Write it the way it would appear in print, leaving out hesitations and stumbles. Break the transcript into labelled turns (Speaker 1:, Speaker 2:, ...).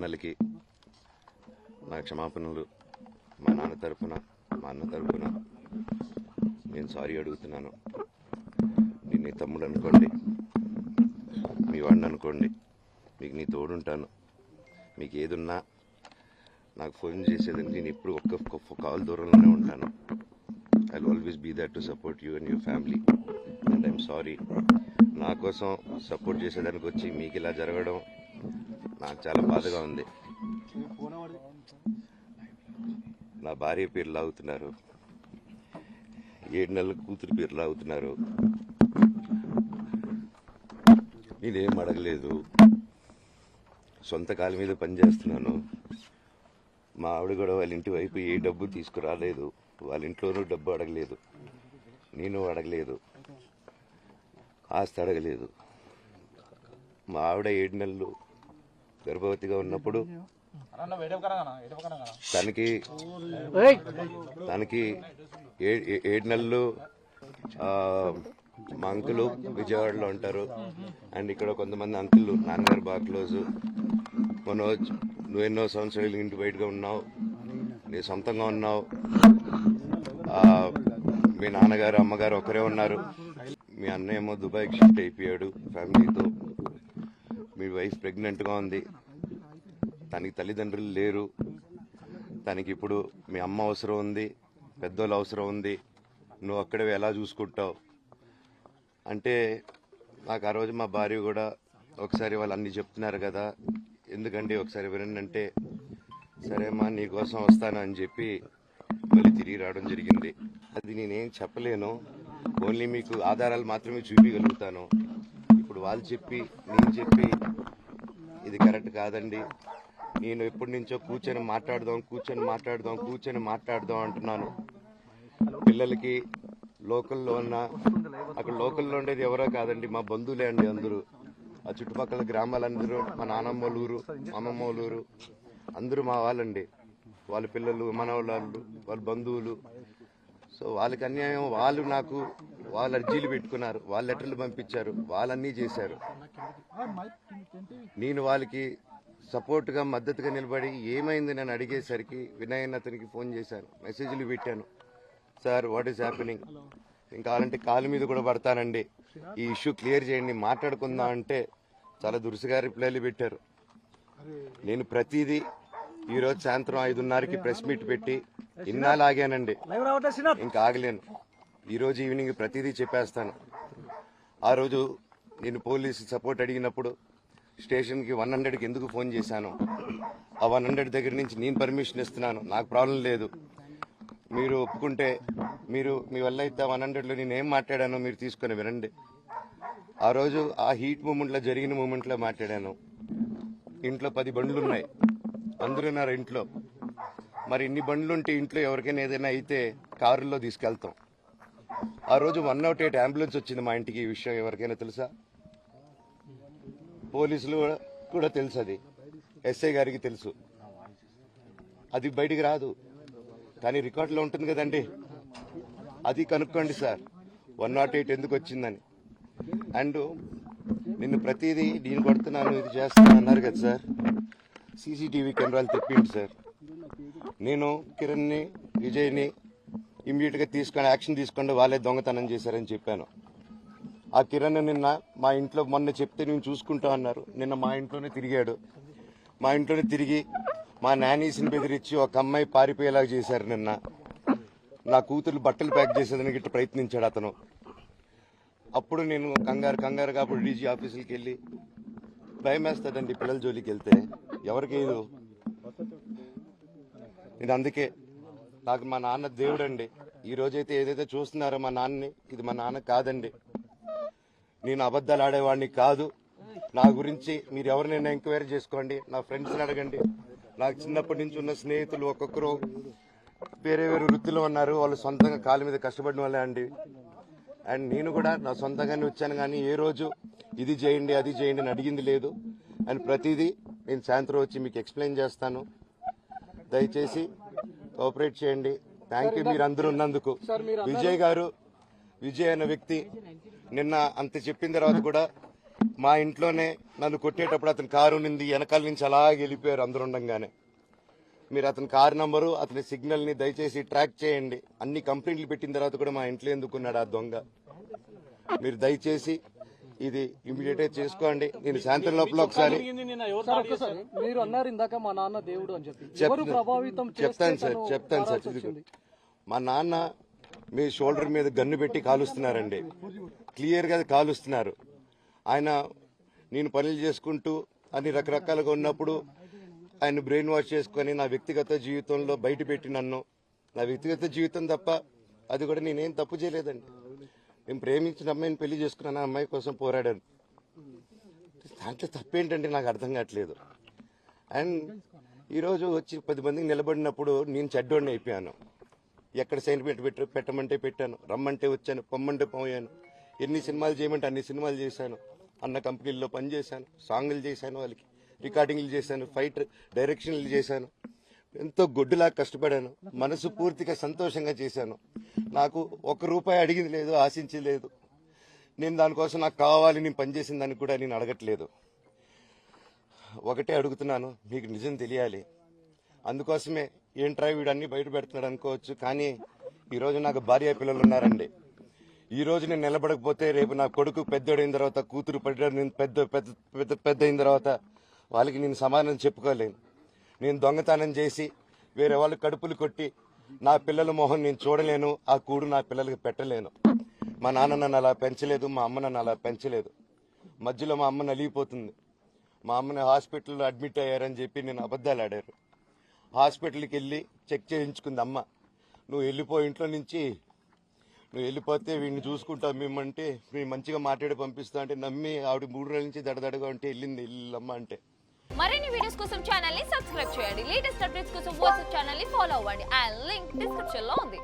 Speaker 1: అన్నలకి నా క్షమాపణలు. మా నాన్న తరఫున, మా అన్న తరఫున నేను సారీ అడుగుతున్నాను. నేను నీ తమ్ముడు అనుకోండి, మీ వాడిని అనుకోండి, మీకు నీ తోడుంటాను. మీకు ఏదున్నా నాకు ఫోన్ చేసేదండి. నేను ఎప్పుడు ఒక్క కాల్ దూరంలోనే ఉంటాను. I will always be there to support you and your family. And I'm sorry, నా కోసం సపోర్ట్ చేసేదానికి వచ్చి మీకు ఇలా జరగడం నాకు చాలా బాధగా ఉంది. నా భార్య పేరు లాగుతున్నారు, 7 నెలల కూతురు పేరు లాగుతున్నారు. నేనేం అడగలేదు, సొంత కాళ్ళ మీద పనిచేస్తున్నాను. మా ఆవిడ కూడా వాళ్ళ ఇంటి వైపు ఏ డబ్బు తీసుకురాలేదు, వాళ్ళ ఇంట్లోనూ డబ్బు అడగలేదు, నేను అడగలేదు, ఆస్తి అడగలేదు. మా ఆవిడ 7 నెలలు గర్భవతిగా ఉన్నప్పుడు తనకి 7 నెలలు మా అంకులు విజయవాడలో ఉంటారు. అండ్ ఇక్కడ కొంతమంది అంకులు నాన్నగారు బాగా క్లోజు. మనోజ్, నువ్వు ఎన్నో సంవత్సరాలు ఇంటి బయటగా ఉన్నావు, నీ సొంతంగా ఉన్నావు. మీ నాన్నగారు అమ్మగారు ఒకరే ఉన్నారు. మీ అన్నయ్య ఏమో దుబాయ్కి షిఫ్ట్ అయిపోయాడు ఫ్యామిలీతో. మీ వైఫ్ ప్రెగ్నెంట్గా ఉంది, తనకి తల్లిదండ్రులు లేరు. తనకి ఇప్పుడు మీ అమ్మ అవసరం ఉంది, పెద్దోళ్ళు అవసరం ఉంది. నువ్వు అక్కడే ఎలా చూసుకుంటావు అంటే, నాకు ఆ రోజు మా భార్య కూడా ఒకసారి వాళ్ళు అన్నీ చెప్తున్నారు కదా, ఎందుకంటే ఒకసారి వినండి అంటే, సరేమ్మా నీకోసం వస్తాను అని చెప్పి మళ్ళీ తిరిగి రావడం జరిగింది. అది నేనేం చెప్పలేను, ఓన్లీ మీకు ఆధారాలు మాత్రమే చూపించగలుగుతాను. ఇప్పుడు వాళ్ళు చెప్పి నేను చెప్పి ఇది కరెక్ట్ కాదండి. నేను ఎప్పటి నుంచో కూర్చొని మాట్లాడదాం అంటున్నాను. పిల్లలకి లోకల్లో ఉన్న, అక్కడ లోకల్లో ఉండేది ఎవరో కాదండి, మా బంధువులే అండి అందరూ. ఆ చుట్టుపక్కల గ్రామాలందరూ మా నానమ్మ వాళ్ళ ఊరు, అమ్మమ్మ వాళ్ళ ఊరు, అందరూ మా వాళ్ళండి. వాళ్ళ పిల్లలు, మనవాళ్ళు, వాళ్ళ బంధువులు. సో వాళ్ళకి అన్యాయం, వాళ్ళు అర్జీలు పెట్టుకున్నారు, వాళ్ళ లెటర్లు పంపించారు, వాళ్ళన్నీ చేశారు. నేను వాళ్ళకి సపోర్ట్గా మద్దతుగా నిలబడి ఏమైంది నేను అడిగేసరికి వినయ్ అతనికి ఫోన్ చేశాను, మెసేజ్లు పెట్టాను. సార్ వాట్ ఈస్ హ్యాపెనింగ్, ఇంకా కావాలంటే కాలు మీద కూడా పడతానండి, ఈ ఇష్యూ క్లియర్ చేయండి, మాట్లాడుకుందాం అంటే చాలా దురుసుగా రిప్లైలు పెట్టారు. నేను ప్రతిదీ ఈరోజు సాయంత్రం 5:30కి ప్రెస్ మీట్ పెట్టి ఇన్నాళ్ళు ఆగానండి, ఇంకా ఆగలేను. ఈరోజు ఈవినింగ్ ప్రతిదీ చెప్పేస్తాను. ఆ రోజు నేను పోలీసు సపోర్ట్ అడిగినప్పుడు స్టేషన్కి 100కి ఎందుకు ఫోన్ చేశాను, ఆ 100 దగ్గర నుంచి నేను పర్మిషన్ ఇస్తున్నాను, నాకు ప్రాబ్లం లేదు. మీరు ఒప్పుకుంటే మీరు మీ వల్ల అయితే 100లో నేనేం మాట్లాడానో మీరు తీసుకొని వినండి. ఆ రోజు ఆ హీట్ మూమెంట్లో, జరిగిన మూమెంట్లో మాట్లాడాను. ఇంట్లో 10 బండ్లు ఉన్నాయి, అందరూ ఉన్నారు ఇంట్లో. మరి ఇన్ని బండ్లుంటే ఇంట్లో ఎవరికైనా ఏదైనా అయితే కారుల్లో తీసుకెళ్తాం. ఆ రోజు 108 అంబులెన్స్ వచ్చింది మా ఇంటికి. ఈ విషయం ఎవరికైనా తెలుసా? పోలీసులు కూడా తెలుసు, అది ఎస్ఐ గారికి తెలుసు. అది బయటికి రాదు, కానీ రికార్డులో ఉంటుంది కదండి, అది కనుక్కోండి సార్ 108 ఎందుకు వచ్చిందని. అండ్ నిన్ను ప్రతిదీ నేను కొడుతున్నాను, ఇది చేస్తున్నాను అన్నారు కదా సార్, సీసీటీవీ కెమెరాలు తెప్పిండి సార్. నేను కిరణ్ని, విజయ్ని ఇమ్మీడియట్గా తీసుకొని యాక్షన్ తీసుకోండి, వాళ్ళే దొంగతనం చేశారని చెప్పాను. ఆ కిరణ్ నిన్న మా ఇంట్లో మొన్న చెప్తే నేను చూసుకుంటా అన్నారు. నిన్న మా ఇంట్లోనే తిరిగాడు. మా ఇంట్లోనే తిరిగి మా నానీస్ని బెదిరించి ఒక అమ్మాయి పారిపోయేలాగా చేశారు. నిన్న నా కూతురు బట్టలు ప్యాక్ చేసేదానికి ఇట్లా ప్రయత్నించాడు అతను. అప్పుడు నేను కంగారుగా అప్పుడు డీజీ ఆఫీసులకి వెళ్ళి, భయం వేస్తుందండి పిల్లల జోలికి వెళ్తే, ఎవరికేదు. నేను అందుకే, నాకు మా నాన్న దేవుడండి. ఈ రోజైతే ఏదైతే చూస్తున్నారో మా నాన్నని, ఇది మా నాన్న కాదండి. నేను అబద్ధాలు ఆడేవాడిని కాదు. నా గురించి మీరు ఎవరినైనా ఎంక్వైరీ చేసుకోండి, నా ఫ్రెండ్స్ని అడగండి. నాకు చిన్నప్పటి నుంచి ఉన్న స్నేహితులు ఒక్కొక్కరు వేరే వృత్తిలో ఉన్నారు, వాళ్ళు సొంతంగా కాళ్ళ మీద కష్టపడిన వాళ్ళే అండి. అండ్ నేను కూడా నా సొంతంగానే వచ్చాను, కానీ ఏ రోజు ఇది చేయండి అది చేయండి అని అడిగింది లేదు. అండ్ ప్రతిదీ నేను సాయంత్రం వచ్చి మీకు ఎక్స్ప్లెయిన్ చేస్తాను. దయచేసి కోఆపరేట్ చేయండి. థ్యాంక్ యూ మీరు అందరూ ఉన్నందుకు. విజయ్ అనే వ్యక్తి నిన్న అంత చెప్పిన తర్వాత కూడా మా ఇంట్లోనే నన్ను కొట్టేటప్పుడు అతని కారు ఉన్నింది, వెనకాల నుంచి అలా వెళ్ళిపోయారు అందరు ఉండంగానే. మీరు అతని కారు నంబరు, అతని సిగ్నల్ ని దయచేసి ట్రాక్ చేయండి. అన్ని కంప్లైంట్లు పెట్టిన తర్వాత కూడా మా ఇంట్లో ఎందుకున్నాడు ఆ దొంగ? మీరు దయచేసి ఇది ఇమీడియట్ గా చేసుకోండి. నేను సాయంత్రం లోపల ఒకసారి
Speaker 2: మీరు అన్నారు ఇందాక మా నాన్న దేవుడు అని చెప్పి, ఎవరు ప్రభావితం
Speaker 1: చెప్తాను సార్. ఇది మా నాన్న మీ షోల్డర్ మీద గన్ను పెట్టి కాలుస్తున్నారండి, క్లియర్ గా కాలుస్తున్నారు. ఆయన నేను పనులు చేసుకుంటూ అన్ని రకరకాలుగా ఉన్నప్పుడు ఆయన బ్రెయిన్ వాష్ చేసుకుని నా వ్యక్తిగత జీవితంలో బయట పెట్టి నన్ను, నా వ్యక్తిగత జీవితం తప్ప అది కూడా నేనేం తప్పు చేయలేదండి. నేను ప్రేమించిన అమ్మాయిని పెళ్లి చేసుకున్నాను, ఆ అమ్మాయి కోసం పోరాడాను. దాంట్లో తప్పేంటంటే నాకు అర్థం కావట్లేదు. అండ్ ఈరోజు వచ్చి 10 మందికి నిలబడినప్పుడు నేను చెడ్డోడిని అయిపోయాను. ఎక్కడ సైన్ పెట్టమంటే పెట్టాను, రమ్మంటే వచ్చాను, పొమ్మంటే పోయాను. ఎన్ని సినిమాలు చేయమంటే అన్ని సినిమాలు చేశాను. అన్న కంపెనీల్లో పనిచేశాను, సాంగ్లు చేశాను, వాళ్ళకి రికార్డింగ్లు చేశాను, ఫైట్ డైరెక్షన్లు చేశాను. ఎంతో గొడ్డులాగా కష్టపడాను, మనసు పూర్తిగా సంతోషంగా చేశాను. నాకు ₹1 అడిగింది లేదు, ఆశించలేదు. నేను దానికోసం నాకు కావాలి, నేను పనిచేసిన దానికి కూడా నేను అడగట్లేదు. ఒకటే అడుగుతున్నాను, మీకు నిజం తెలియాలి. అందుకోసమే ఏంట్రా వీడు అన్ని బయట పెడుతున్నాడు అనుకోవచ్చు, కానీ ఈరోజు నాకు భార్య పిల్లలు ఉన్నారండి. ఈ రోజు నేను నిలబడకపోతే రేపు నా కొడుకు పెద్దోడైన తర్వాత, కూతురు పెద్ద అయిన తర్వాత వాళ్ళకి నేను సమాధానం చెప్పుకోలేను. నేను దొంగతనం చేసి వేరే వాళ్ళు కడుపులు కొట్టి నా పిల్లల మొహం నేను చూడలేను, ఆ కూడు నా పిల్లలకి పెట్టలేను. మా నాన్న నన్ను అలా పెంచలేదు, మా అమ్మ నన్ను అలా పెంచలేదు. మధ్యలో మా అమ్మ నలిగిపోతుంది. మా అమ్మని హాస్పిటల్లో అడ్మిట్ అయ్యారని చెప్పి నేను అబద్ధాలు ఆడారు. హాస్పిటల్కి వెళ్ళి చెక్ చేయించుకుంది అమ్మ. నువ్వు వెళ్ళిపో ఇంట్లో నుంచి, నువ్వు వెళ్ళిపోతే వీడిని చూసుకుంటావు మేమంటే, మేము మంచిగా మాట్లాడి పంపిస్తా అంటే నమ్మి ఆవిడ 3 రోజుల నుంచి దడదడగా ఉంటే వెళ్ళింది అమ్మ అంటే.
Speaker 3: మరిన్ని వీడియోస్ కోసం ఛానల్ ని సబ్స్క్రైబ్ చేయండి. లేటెస్ట్ అప్డేట్స్ కోసం వాట్సాప్ ఛానల్ ని ఫాలో అవ్వండి. ఆ లింక్ డిస్క్రిప్షన్ లో ఉంది.